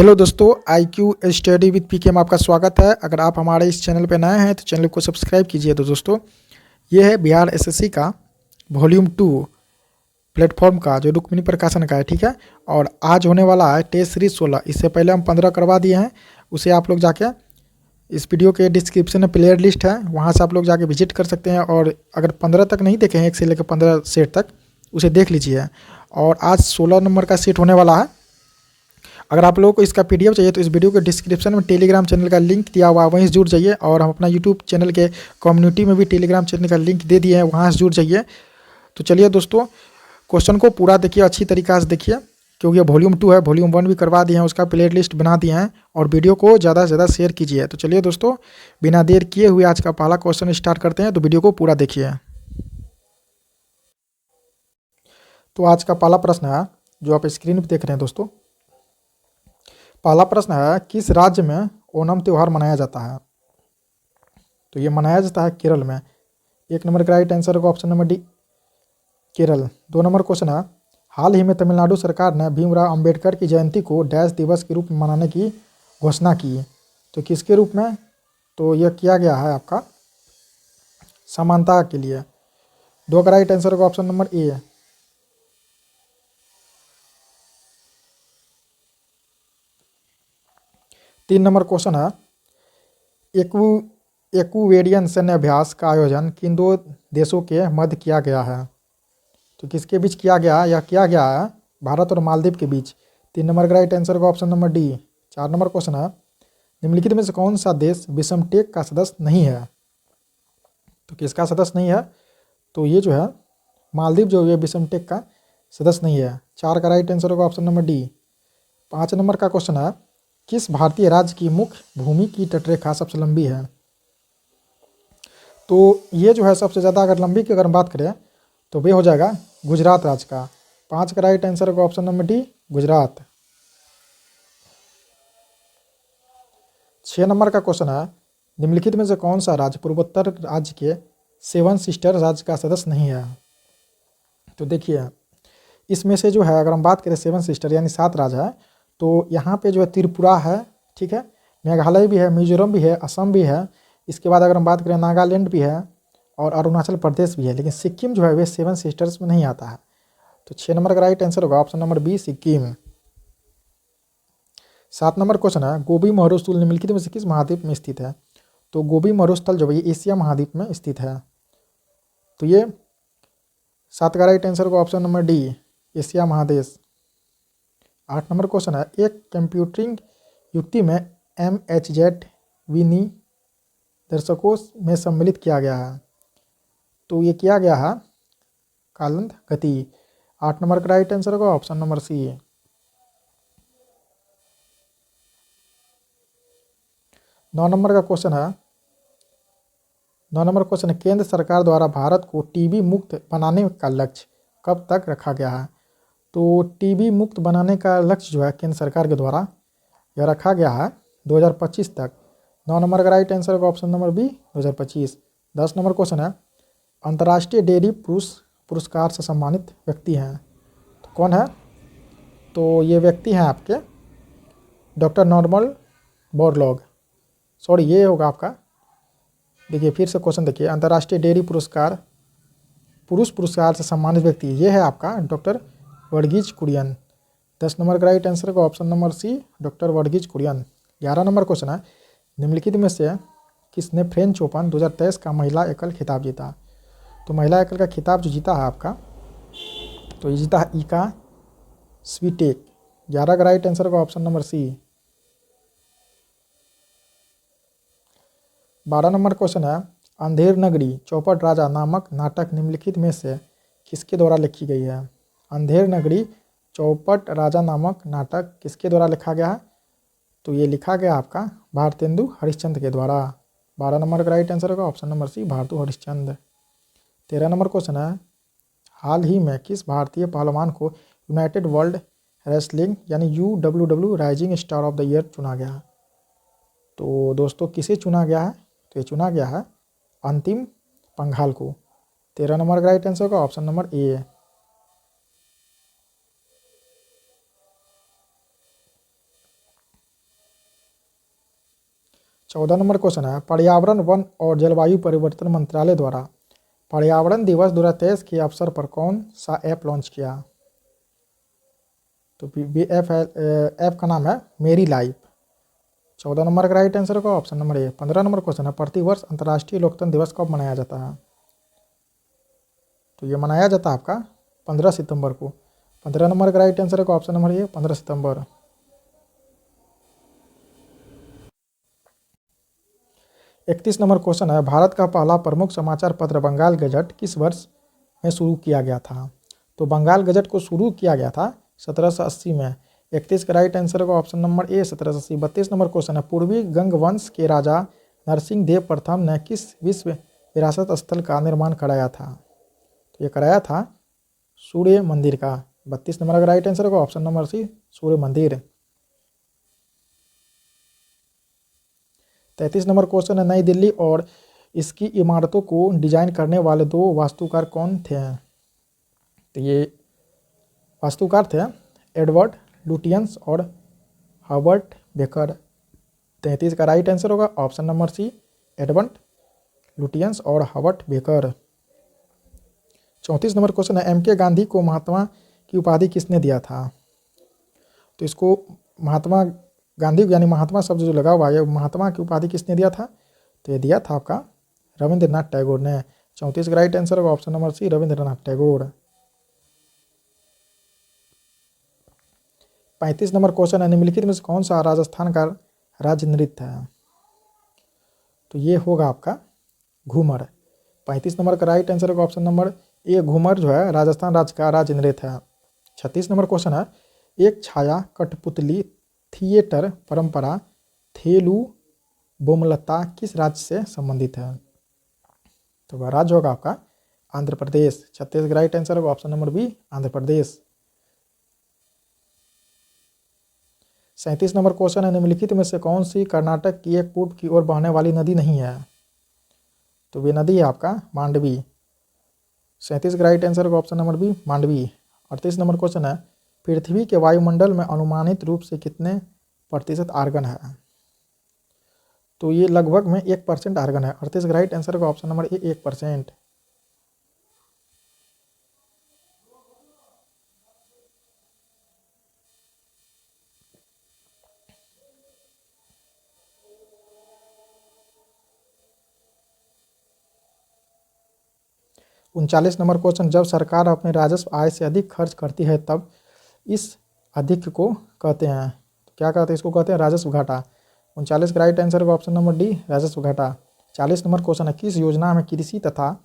Hello दोस्तों, IQ study with पीके में आपका स्वागत है। अगर आप हमारे इस चैनल पर नए हैं तो चैनल को सब्सक्राइब कीजिए। तो दोस्तों, ये है बिहार एसएससी का वॉल्यूम 2 प्लेटफॉर्म का जो रुक्मिणी प्रकाशन का है, ठीक है। और आज होने वाला है टेस्ट सीरीज 16। इससे पहले हम 15 करवा दिए हैं। उसे आप लोग जाके इस वीडियो के डिस्क्रिप्शन में प्लेयर लिस्ट है, वहाँ से आप लोग जाके विजिट कर सकते हैं। और अगर 15 तक नहीं देखे हैं, 1 से लेकर 15 सेट तक, उसे देख लीजिए। और आज 16 नंबर का सेट होने वाला है। अगर आप लोगों को इसका PDF चाहिए तो इस वीडियो के डिस्क्रिप्शन में टेलीग्राम चैनल का लिंक दिया हुआ है, वहीं से जुड़ जाइए। और हम अपना यूट्यूब चैनल के कम्युनिटी में भी टेलीग्राम चैनल का लिंक दे दिए हैं, वहाँ से जुड़ जाइए। तो चलिए दोस्तों, क्वेश्चन को पूरा देखिए, अच्छी तरीक़ा से देखिए, क्योंकि ये वॉल्यूम 2 है। वॉल्यूम 1 भी करवा दिए हैं, उसका प्ले लिस्ट बना दिए हैं। और वीडियो को ज़्यादा से ज़्यादा शेयर कीजिए। तो चलिए दोस्तों, बिना देर किए हुए आज का पहला क्वेश्चन स्टार्ट करते हैं। तो वीडियो को पूरा देखिए। तो आज का पहला प्रश्न है जो आप स्क्रीन पर देख रहे हैं दोस्तों। पहला प्रश्न है, किस राज्य में ओणम त्यौहार मनाया जाता है? तो ये मनाया जाता है केरल में। 1 नंबर का राइट आंसर होगा option number D, Kerala. 2 number question है, हाल ही में तमिलनाडु सरकार ने भीमराव अंबेडकर की जयंती को डैश दिवस के रूप में मनाने की घोषणा की। तो किसके रूप में? तो यह किया गया है आपका समानता के लिए। 2 का राइट आंसर होगा option number A. 3 number question है, एक्वेरियन सैन्य अभ्यास का आयोजन किन 2 देशों के मध्य किया गया है? तो किसके बीच किया गया? यह किया गया है भारत और मालदीव के बीच। 3 नंबर का राइट आंसर होगा option number D. 4 number question है, निम्नलिखित में से कौन सा देश विषमटेक का सदस्य नहीं है? तो किसका सदस्य नहीं है? तो ये जो है मालदीव जो है विषमटेक का सदस्य नहीं है। 4 का राइट आंसर होगा ऑप्शन नंबर डी। 5 नंबर का क्वेश्चन है, किस भारतीय राज्य की मुख्य भूमि की तटरेखा सबसे लंबी है? तो ये जो है सबसे ज़्यादा अगर लंबी की अगर हम बात करें तो वे हो जाएगा गुजरात राज्य का। 5 का राइट आंसर होगा option number D, Gujarat. 6 number का क्वेश्चन है, निम्नलिखित में से कौन सा राज्य पूर्वोत्तर राज्य के 7 सिस्टर राज्य का सदस्य नहीं है? तो देखिए, इसमें से जो है अगर हम बात करें 7 सिस्टर यानी 7 राज्य है, तो यहाँ पे जो है त्रिपुरा है, ठीक है, मेघालय भी है, मिजोरम भी है, असम भी है। इसके बाद अगर हम बात करें नागालैंड भी है और अरुणाचल प्रदेश भी है। लेकिन सिक्किम जो है वे 7 सिस्टर्स में नहीं आता है। तो 6 नंबर का राइट आंसर होगा option number B, Sikkim. 7 number question है, गोबी मरुस्थल निम्नलिखित में से किस महाद्वीप में स्थित है? तो गोबी मरुस्थल जो है ये एशिया महाद्वीप में स्थित है। तो ये 7 का राइट आंसर होगा ऑप्शन नंबर डी, एशिया महादेश। 8 नंबर क्वेश्चन है, एक कंप्यूटरिंग युक्ति में MHZ विनी दर्शकों में सम्मिलित किया गया है। तो ये किया गया है कालंद गति। 8 नंबर का राइट आंसर होगा ऑप्शन नंबर सी। 9 नंबर का क्वेश्चन है, 9 नंबर क्वेश्चन है, केंद्र सरकार द्वारा भारत को टीबी मुक्त बनाने का लक्ष्य कब तक रखा गया है? तो टीबी मुक्त बनाने का लक्ष्य जो है केंद्र सरकार के द्वारा यह रखा गया है 2025 तक। 9 नंबर का राइट आंसर होगा option number B, 2025। 10 number question है, अंतर्राष्ट्रीय डेयरी पुरस्कार से सम्मानित व्यक्ति हैं तो कौन है? तो ये व्यक्ति हैं आपके डॉक्टर नॉर्मल बोरलॉग। सॉरी, ये होगा आपका, देखिए फिर से क्वेश्चन देखिए, अंतर्राष्ट्रीय डेयरी पुरुष पुरस्कार से सम्मानित व्यक्ति ये है आपका डॉक्टर वर्गीज कुरियन। 10 नंबर का राइट आंसर होगा option number C, doctor Verghese Kurien. 11 number question है, निम्नलिखित में से किसने फ्रेंच ओपन 2023 का महिला एकल खिताब जीता? तो महिला एकल का खिताब जो जीता है आपका, तो ये जीता है इका स्वीटेक। 11 का राइट आंसर होगा option number C. 12 number question है, अंधेर नगरी चौपट राजा नामक नाटक निम्नलिखित में से किसके द्वारा लिखी गई है? अंधेर नगरी चौपट राजा नामक नाटक किसके द्वारा लिखा गया है? तो ये लिखा गया आपका भारतेंदु हरिश्चंद्र के द्वारा। 12 नंबर का राइट आंसर होगा ऑप्शन नंबर सी, भारतु हरिश्चंद्र। 13 नंबर क्वेश्चन है, हाल ही में किस भारतीय पहलवान को यूनाइटेड वर्ल्ड रेसलिंग यानी UWW rising star of the year चुना गया? तो दोस्तों किसे चुना गया है? तो ये चुना गया है अंतिम पंघाल को। 13 नंबर का राइट आंसर होगा option number A. 14 14 number question है, पर्यावरण वन और जलवायु परिवर्तन मंत्रालय द्वारा पर्यावरण दिवस 2023 के अवसर पर कौन सा ऐप लॉन्च किया? तो ऐप का नाम है मेरी लाइफ। 14 नंबर का राइट आंसर होगा option number A. 15 number question है, प्रतिवर्ष अंतर्राष्ट्रीय लोकतंत्र दिवस कब मनाया जाता है? तो ये मनाया जाता है आपका 15 सितंबर को। 15 नंबर का राइट आंसर होगा option number A, 15 September. 31 number question है, भारत का पहला प्रमुख समाचार पत्र बंगाल गजट किस वर्ष में शुरू किया गया था? तो बंगाल गजट को शुरू किया गया था 1780 में। 31 का राइट आंसर होगा option number A, 1780। 32 number question है, पूर्वी गंग वंश के राजा नरसिंह देव प्रथम ने किस विश्व विरासत स्थल का निर्माण कराया था? तो ये कराया था सूर्य मंदिर का। 32 नंबर का राइट आंसर होगा ऑप्शन नंबर सी, सूर्य मंदिर। 33 नंबर क्वेश्चन है, नई दिल्ली और इसकी इमारतों को डिजाइन करने वाले दो वास्तुकार कौन थे? तो ये वास्तुकार थे एडवर्ड लुटियंस और हर्बर्ट बेकर। 33 का राइट आंसर होगा option number C, Edward Lutyens और हर्बर्ट बेकर। 34 नंबर क्वेश्चन है, एम के गांधी को महात्मा की उपाधि किसने दिया था? तो इसको महात्मा गांधी यानी महात्मा शब्द जो लगा हुआ है, महात्मा की उपाधि किसने दिया था? तो ये दिया था आपका रविंद्रनाथ टैगोर ने। 34 का राइट आंसर होगा option number C, Rabindranath Tagore. 35 number question है, निम्नलिखित में से कौन सा राजस्थान का राज्य नृत्य है? तो ये होगा आपका घूमर। 35 नंबर का राइट आंसर होगा ऑप्शन नंबर ए, घूमर जो है राजस्थान राज्य का राज्य नृत्य है। 36 नंबर क्वेश्चन है, एक छाया कठपुतली थिएटर परंपरा थेलु बोमलता किस राज्य से संबंधित है? तो वह राज्य होगा आपका आंध्र प्रदेश। 36 का राइट आंसर होगा option number B, Andhra Pradesh. 37 number question है, निम्नलिखित में से कौन सी कर्नाटक की एक पूर्व की ओर बहने वाली नदी नहीं है? तो वे नदी है आपका मांडवी। 37 का राइट आंसर होगा option number B, Mandvi. 38 number question है, पृथ्वी के वायुमंडल में अनुमानित रूप से कितने प्रतिशत आर्गन है? तो ये लगभग में 1% आर्गन है। 38 का राइट आंसर होगा ऑप्शन नंबर ए, 1%। उनचालीस नंबर क्वेश्चन, जब सरकार अपने राजस्व आय से अधिक खर्च करती है तब इस अधिक को कहते हैं? तो क्या कहते हैं इसको? कहते हैं राजस्व घाटा। 39 का राइट आंसर होगा ऑप्शन नंबर डी, राजस्व घाटा। 40 नंबर क्वेश्चन है, किस योजना में कृषि तथा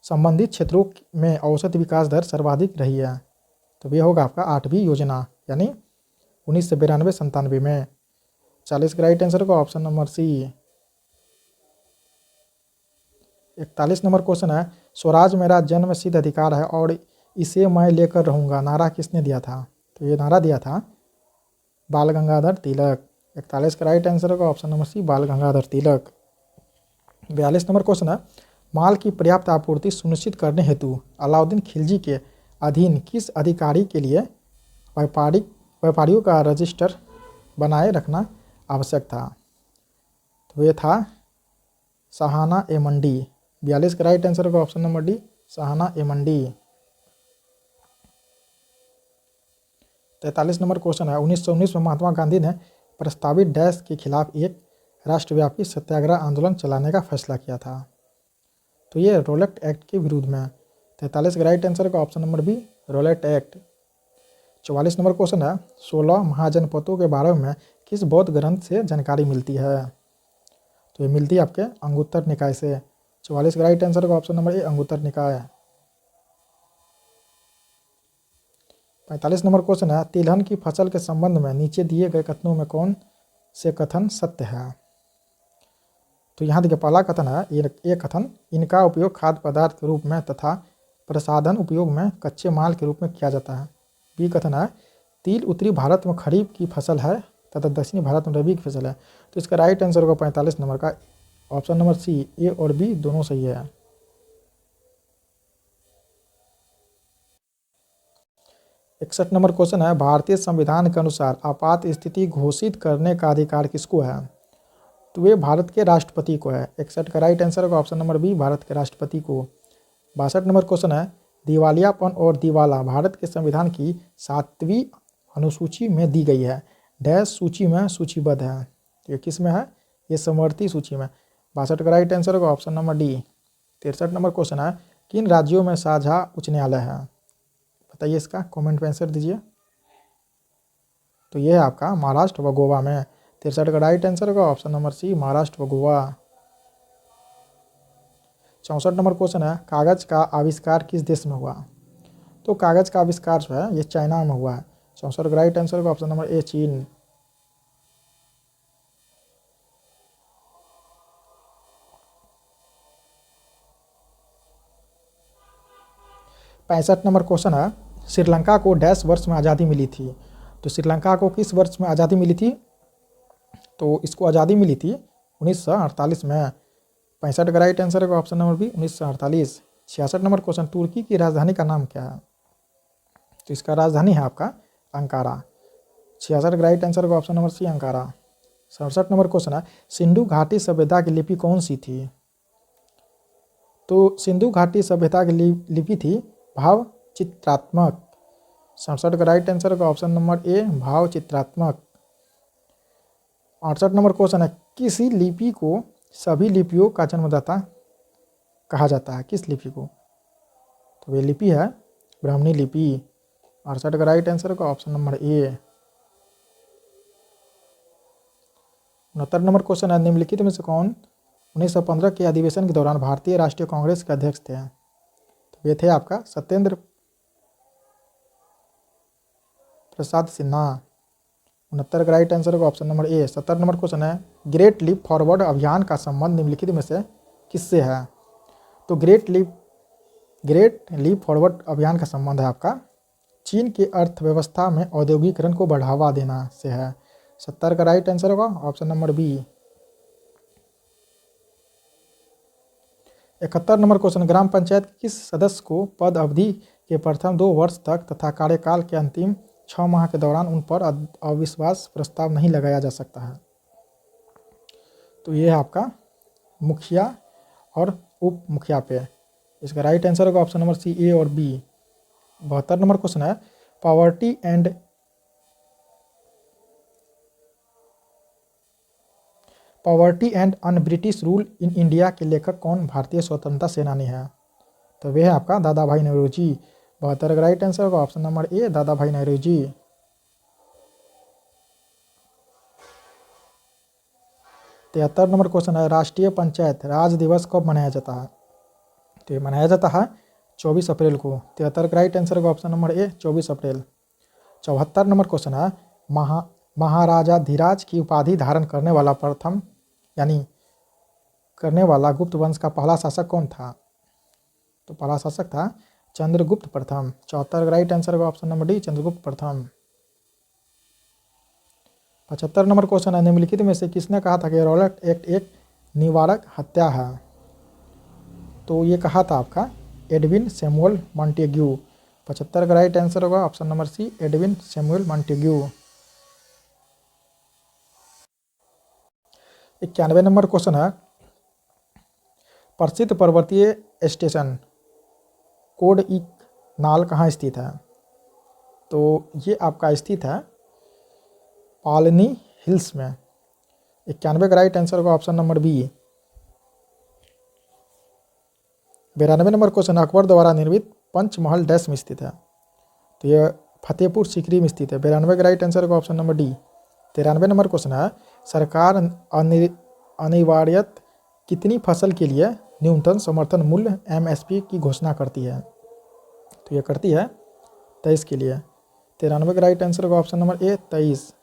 संबंधित क्षेत्रों में औसत विकास दर सर्वाधिक रही है? तो ये होगा आपका 8वीं योजना यानी 1992-97 में। 40 का राइट आंसर होगा option number C. 41 number question है, स्वराज मेरा जन्म सिद्ध अधिकार है और इसे मैं लेकर रहूँगा नारा किसने दिया था? तो ये नारा दिया था बाल गंगाधर तिलक। 41 का राइट आंसर होगा ऑप्शन नंबर सी, बाल गंगाधर तिलक। 42 नंबर क्वेश्चन है, माल की पर्याप्त आपूर्ति सुनिश्चित करने हेतु अलाउद्दीन खिलजी के अधीन किस अधिकारी के लिए व्यापारियों का रजिस्टर बनाए रखना आवश्यक था? तो ये था सहाना ए मंडी। 42 का राइट आंसर होगा ऑप्शन नंबर डी, सहाना ए मंडी। 43 नंबर क्वेश्चन है, 1919 में महात्मा गांधी ने प्रस्तावित डैश के खिलाफ एक राष्ट्रव्यापी सत्याग्रह आंदोलन चलाने का फैसला किया था? तो ये रोलेट एक्ट के विरुद्ध में। 43 का राइट आंसर का option number B, Rowlatt act. 44 number question है, 16 महाजनपदों के बारे में किस बौद्ध ग्रंथ से जानकारी मिलती है? तो ये मिलती है आपके अंगुत्तर निकाय से। 44 का राइट आंसर का ऑप्शन नंबर ए, अंगुत्तर निकाय। 45 नंबर क्वेश्चन है, तिलहन की फसल के संबंध में नीचे दिए गए कथनों में कौन से कथन सत्य है? तो यहाँ देखिए पहला कथन है, ये कथन, इनका उपयोग खाद्य पदार्थ के रूप में तथा प्रसाधन उपयोग में कच्चे माल के रूप में किया जाता है। बी कथन है, तिल उत्तरी भारत में खरीफ की फसल है तथा दक्षिणी भारत में रबी की फसल है। तो इसका राइट आंसर होगा 45 नंबर का ऑप्शन नंबर सी, ए और बी दोनों सही है। 61 नंबर क्वेश्चन है, भारतीय संविधान के अनुसार आपात स्थिति घोषित करने का अधिकार किसको है? तो ये भारत के राष्ट्रपति को है। 61 का राइट आंसर होगा ऑप्शन नंबर बी, भारत के राष्ट्रपति को। 62 नंबर क्वेश्चन है, दिवालियापन और दिवाला भारत के संविधान की 7वीं अनुसूची में दी गई है, डैश सूची में सूचीबद्ध है। ये किस में है? ये समवर्ती सूची में। 62 का राइट आंसर होगा option number D. 63 number question है, किन राज्यों में साझा उच्च न्यायालय है? बताइए, इसका कमेंट में आंसर दीजिए। तो ये है आपका महाराष्ट्र व गोवा में। 63 का राइट आंसर होगा ऑप्शन नंबर सी, महाराष्ट्र व गोवा। 64 नंबर क्वेश्चन है, कागज का आविष्कार किस देश में हुआ? तो कागज का आविष्कार जो है ये चाइना में हुआ है। 64 का राइट आंसर होगा ऑप्शन नंबर ए, चीन। 65 नंबर क्वेश्चन है, श्रीलंका को डैश वर्ष में आज़ादी मिली थी? तो श्रीलंका को किस वर्ष में आज़ादी मिली थी? तो इसको आज़ादी मिली थी 1948 में। 65 का राइट आंसर होगा option number B, 1948। 66 number question, तुर्की की राजधानी का नाम क्या है? तो इसका राजधानी है आपका अंकारा। 66 का राइट आंसर होगा option number C, Ankara. 67 number question है, सिंधु घाटी सभ्यता की लिपि कौन सी थी? तो सिंधु घाटी सभ्यता की लिपि थी भाव चित्रात्मक। 67 का राइट आंसर होगा ऑप्शन नंबर ए, भाव चित्रात्मक। 68 नंबर क्वेश्चन है, किसी लिपि को सभी लिपियों का जन्मदाता कहा जाता है? किस लिपि को? तो ये लिपि है ब्राह्मणी लिपि। 68 का राइट आंसर होगा option number A. 69 number question है, निम्नलिखित में से कौन 1915 के अधिवेशन के दौरान भारतीय राष्ट्रीय कांग्रेस के अध्यक्ष थे? तो ये थे आपका सत्येंद्र प्रसाद सिन्हा। 69 का राइट आंसर होगा option number A. 70 number question है, ग्रेट लीप फॉरवर्ड अभियान का संबंध निम्नलिखित में से किससे है? तो ग्रेट लीप फॉरवर्ड अभियान का संबंध है आपका चीन की अर्थव्यवस्था में औद्योगिकरण को बढ़ावा देना से है। 70 का राइट आंसर होगा option number B. 71 number question, ग्राम पंचायत के किस सदस्य को पद अवधि के प्रथम 2 वर्ष तक तथा कार्यकाल के अंतिम 6 माह के दौरान उन पर अविश्वास प्रस्ताव नहीं लगाया जा सकता है? तो ये है आपका मुखिया और उप मुखिया पे। इसका राइट आंसर होगा ऑप्शन नंबर सी, ए और बी। 72 नंबर क्वेश्चन है, poverty and un British rule in India के लेखक कौन भारतीय स्वतंत्रता सेनानी है? तो वे है आपका दादा भाई नौरोजी। 72 का राइट आंसर होगा ऑप्शन नंबर ए, दादा भाई नौरोजी। 73 नंबर क्वेश्चन है, राष्ट्रीय पंचायत राज दिवस कब मनाया जाता है? तो ये मनाया जाता है 24 अप्रैल को। 73 का राइट आंसर होगा option number A, 24 April. 74 number question है, महाराजाधिराज की उपाधि धारण करने वाला प्रथम यानी करने वाला गुप्त वंश का पहला शासक कौन था? तो पहला शासक था चंद्रगुप्त प्रथम। 74 का राइट आंसर होगा ऑप्शन नंबर डी, चंद्रगुप्त प्रथम। 75 नंबर क्वेश्चन है, निम्नलिखित में से किसने कहा था कि रॉलेट एक्ट एक निवारक हत्या है? तो ये कहा था आपका एडविन सैमुअल मॉन्टेग्यू। 75 का राइट आंसर होगा option number C, Edwin Samuel Montagu. 91 number question है, प्रसिद्ध पर्वतीय स्टेशन कोडइक नाल कहाँ स्थित है? तो ये आपका स्थित है पालनी हिल्स में। 91 का राइट आंसर होगा option number B. 92 number question, Akbar द्वारा निर्मित पंचमहल डैश में स्थित है? तो ये फतेहपुर सीकरी में स्थित है। 92 का राइट आंसर होगा option number D. 93 number question है, सरकार अनिवार्यत कितनी फसल के लिए न्यूनतम समर्थन मूल्य MSP की घोषणा करती है? तो ये करती है 23 के लिए। 93 का राइट आंसर होगा option number A, 23।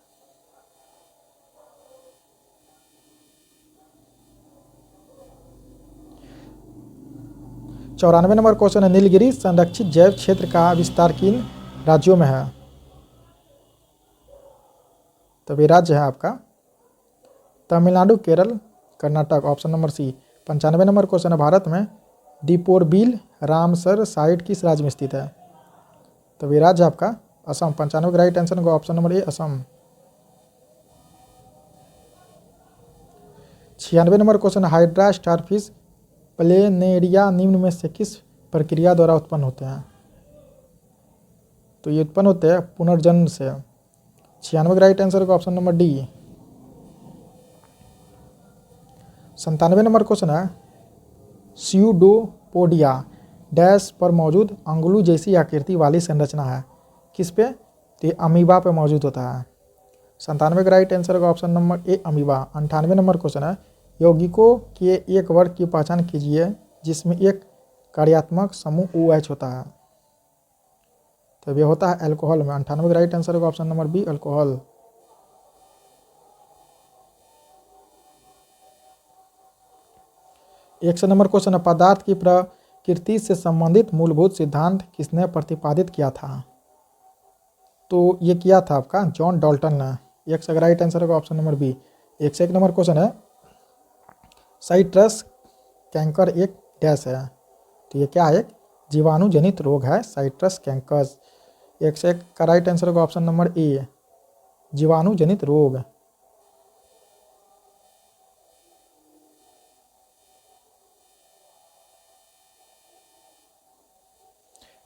94 number question है, नीलगिरी संरक्षित जैव क्षेत्र का विस्तार किन राज्यों में है? तो ये राज्य है आपका Tamil Nadu, Kerala, Karnataka, option number C. 95 number question है, भारत में दीपोरबिल रामसर साइट किस राज्य में स्थित है? तो ये राज्य आपका असम। 95 का राइट आंसर होगा option number A, Assam. 96 number question, hydra starfish planaria निम्न में से किस प्रक्रिया द्वारा उत्पन्न होते हैं? तो ये उत्पन्न होते हैं पुनर्जन्म से। 96 का राइट आंसर होगा option number D. 97 number question है, स्यूडोपोडिया डैश पर मौजूद अंगुलू जैसी आकृति वाली संरचना है, किस पे? तो ये अमीबा पे मौजूद होता है। 97 का राइट आंसर होगा option number A amoeba. 98 number question है, यौगिकों के एक वर्ग की पहचान कीजिए जिसमें एक कार्यात्मक समूह OH होता है। तो ये होता है अल्कोहल में। 98 का राइट आंसर होगा option number B alcohol. 100 number question है, पदार्थ की प्रकृति से संबंधित मूलभूत सिद्धांत किसने प्रतिपादित किया था? तो ये किया था आपका जॉन डाल्टन ने। 100 का राइट आंसर होगा option number B. 101 number question है, साइट्रस कैंकर एक डैश है, तो ये क्या है? एक जीवाणु जनित रोग है साइट्रस कैंकर्स। 101 का राइट आंसर होगा ऑप्शन नंबर ए जीवाणु जनित रोग।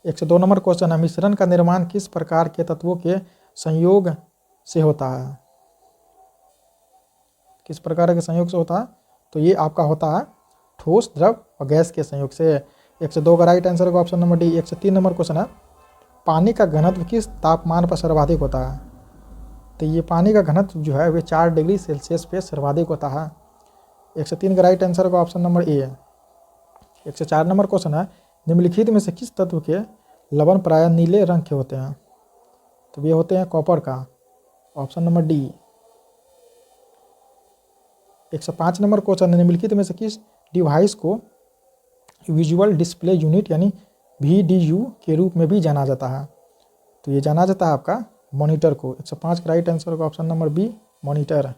102 नंबर क्वेश्चन है, मिश्रण का निर्माण किस प्रकार के तत्वों के संयोग से होता है? किस प्रकार के संयोग से होता है? तो ये आपका होता है ठोस, द्रव और गैस के संयोग से। 102 का राइट आंसर होगा option number D. 103 number question है, पानी का घनत्व किस तापमान पर सर्वाधिक होता है? तो ये पानी का घनत्व जो है वे 4 डिग्री सेल्सियस पे सर्वाधिक होता है। 103 का राइट आंसर होगा option number A. 104 number question है, निम्नलिखित में से किस तत्व के लवण प्रायः नीले रंग के होते हैं? तो ये होते हैं कॉपर का, option number D. 105 number question है, निम्नलिखित में से किस डिवाइस को विजुअल डिस्प्ले यूनिट यानी VDU के रूप में भी जाना जाता है? तो ये जाना जाता है आपका मॉनिटर को। 105 का राइट आंसर होगा option number be monitor.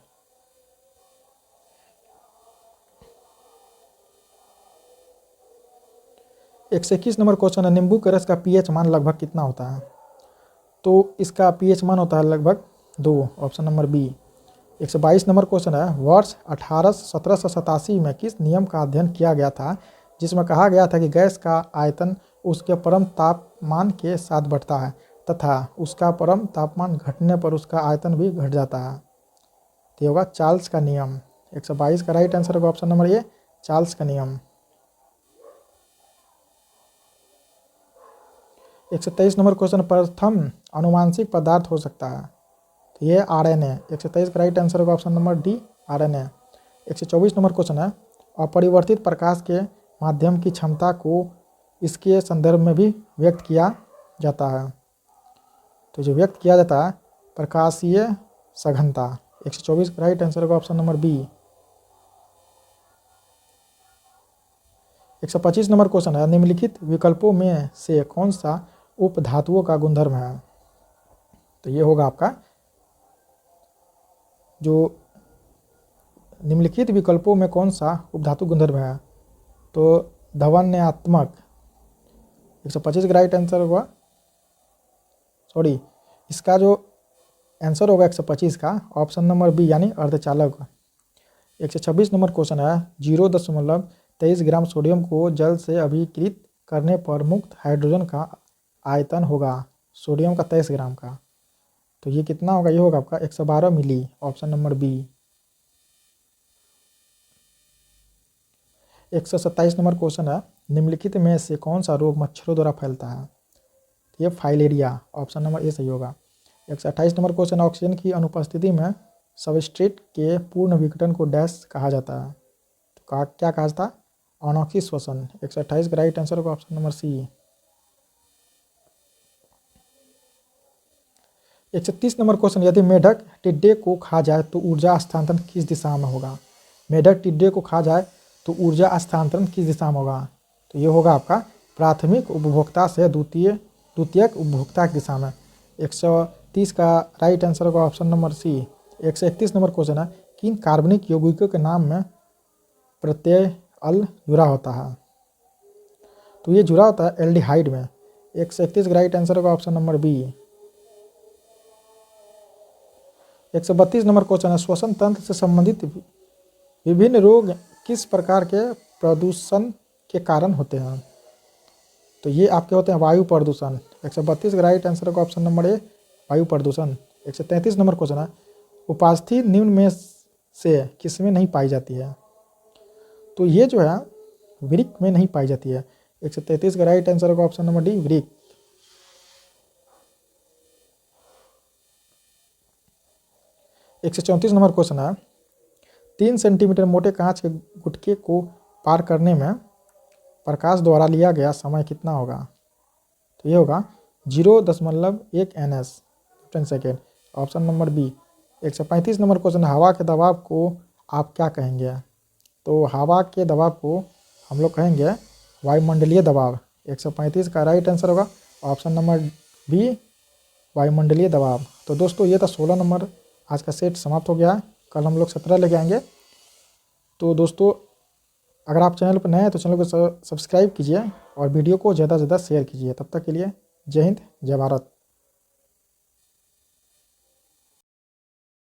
121 number question है, नींबू के रस का pH मान लगभग कितना होता है? तो इसका pH मान होता है लगभग 2, option number B. 122 number question है, वर्ष 1787 में किस नियम का अध्ययन किया गया था जिसमें कहा गया था कि गैस का आयतन उसके परम तापमान के साथ बढ़ता है तथा उसका परम तापमान घटने पर उसका आयतन भी घट जाता है? तो होगा चार्ल्स का नियम। 122 का राइट आंसर होगा ऑप्शन नंबर ए चार्ल्स का नियम। 123 नंबर क्वेश्चन, प्रथम अनुवांशिक पदार्थ हो सकता है? तो ये RNA। 123 का राइट आंसर होगा option number D RNA। 124 number question है, अपरिवर्तित प्रकाश के माध्यम की क्षमता को इसके संदर्भ में भी व्यक्त किया जाता है? तो जो व्यक्त किया जाता है प्रकाशीय सघनता। 124 का राइट आंसर होगा option number B. 125 number question है, निम्नलिखित विकल्पों में से कौन सा उपधातुओं का गुणधर्म है? तो ये होगा आपका जो निम्नलिखित विकल्पों में कौन सा उपधातु गुणधर्म है? तो ध्वन्यात्मक। 125 का राइट आंसर होगा, सॉरी इसका जो आंसर होगा 125 का ऑप्शन नंबर बी यानी अर्धचालक। 126 नंबर क्वेश्चन है, 0.23 ग्राम सोडियम को जल से अभिकृत करने पर मुक्त हाइड्रोजन का आयतन होगा सोडियम का 23 ग्राम का। तो ये कितना होगा? ये होगा आपका 112 मिली, option number B. 127 number question है, निम्नलिखित में से कौन सा रोग मच्छरों द्वारा फैलता है? ये फाइलेरिया, ऑप्शन नंबर ए सही होगा। 128 नंबर क्वेश्चन, ऑक्सीजन की अनुपस्थिति में सबस्ट्रेट के पूर्ण विघटन को डैश कहा जाता है? तो क्या कहा जाता है? अनोखी श्वसन। 128 का राइट आंसर होगा option number C. 130 number question, यदि मेढक टिड्डे को खा जाए तो ऊर्जा स्थानांतरण किस दिशा में होगा? मेढक टिड्डे को खा जाए तो ऊर्जा स्थानांतरण किस दिशा में होगा? तो ये होगा आपका प्राथमिक उपभोक्ता से द्वितीयक उपभोक्ता की दिशा में। 130 का राइट आंसर होगा option number C. 131 number question है, किन कार्बनिक यौगिकों के नाम में प्रत्यय अल जुड़ा होता है? तो ये जुड़ा होता है एल्डिहाइड में। 131 का राइट आंसर होगा option number B. 132 number question है, श्वसन तंत्र से संबंधित विभिन्न रोग किस प्रकार के प्रदूषण के कारण होते हैं? तो ये आपके होते हैं वायु प्रदूषण। 132 का राइट आंसर होगा ऑप्शन नंबर ए, वायु प्रदूषण। 133 नंबर क्वेश्चन है, उपास्थि निम्न में से किसमें नहीं पाई जाती है? तो ये जो है वृक्क में नहीं पाई जाती है। 133 का राइट आंसर होगा ऑप्शन नंबर डी, वृक्क। 134 नंबर क्वेश्चन है, 3 सेंटीमीटर मोटे कांच के गुटके को पार करने में प्रकाश द्वारा लिया गया समय कितना होगा? तो ये होगा 0.1 NS 10 second, option number B. 135 number question, हवा के दबाव को आप क्या कहेंगे? तो हवा के दबाव को हम लोग कहेंगे वायुमंडलीय दबाव। 135 का राइट आंसर होगा ऑप्शन नंबर बी, वायुमंडलीय दबाव। तो दोस्तों ये था 16 नंबर, आज का सेट समाप्त हो गया है। कल हम लोग 17 लेके आएंगे। तो दोस्तों अगर आप चैनल पर नए हैं तो चैनल को सब्सक्राइब कीजिए और वीडियो को ज़्यादा से ज़्यादा शेयर कीजिए। तब तक के लिए जय हिंद, जय भारत।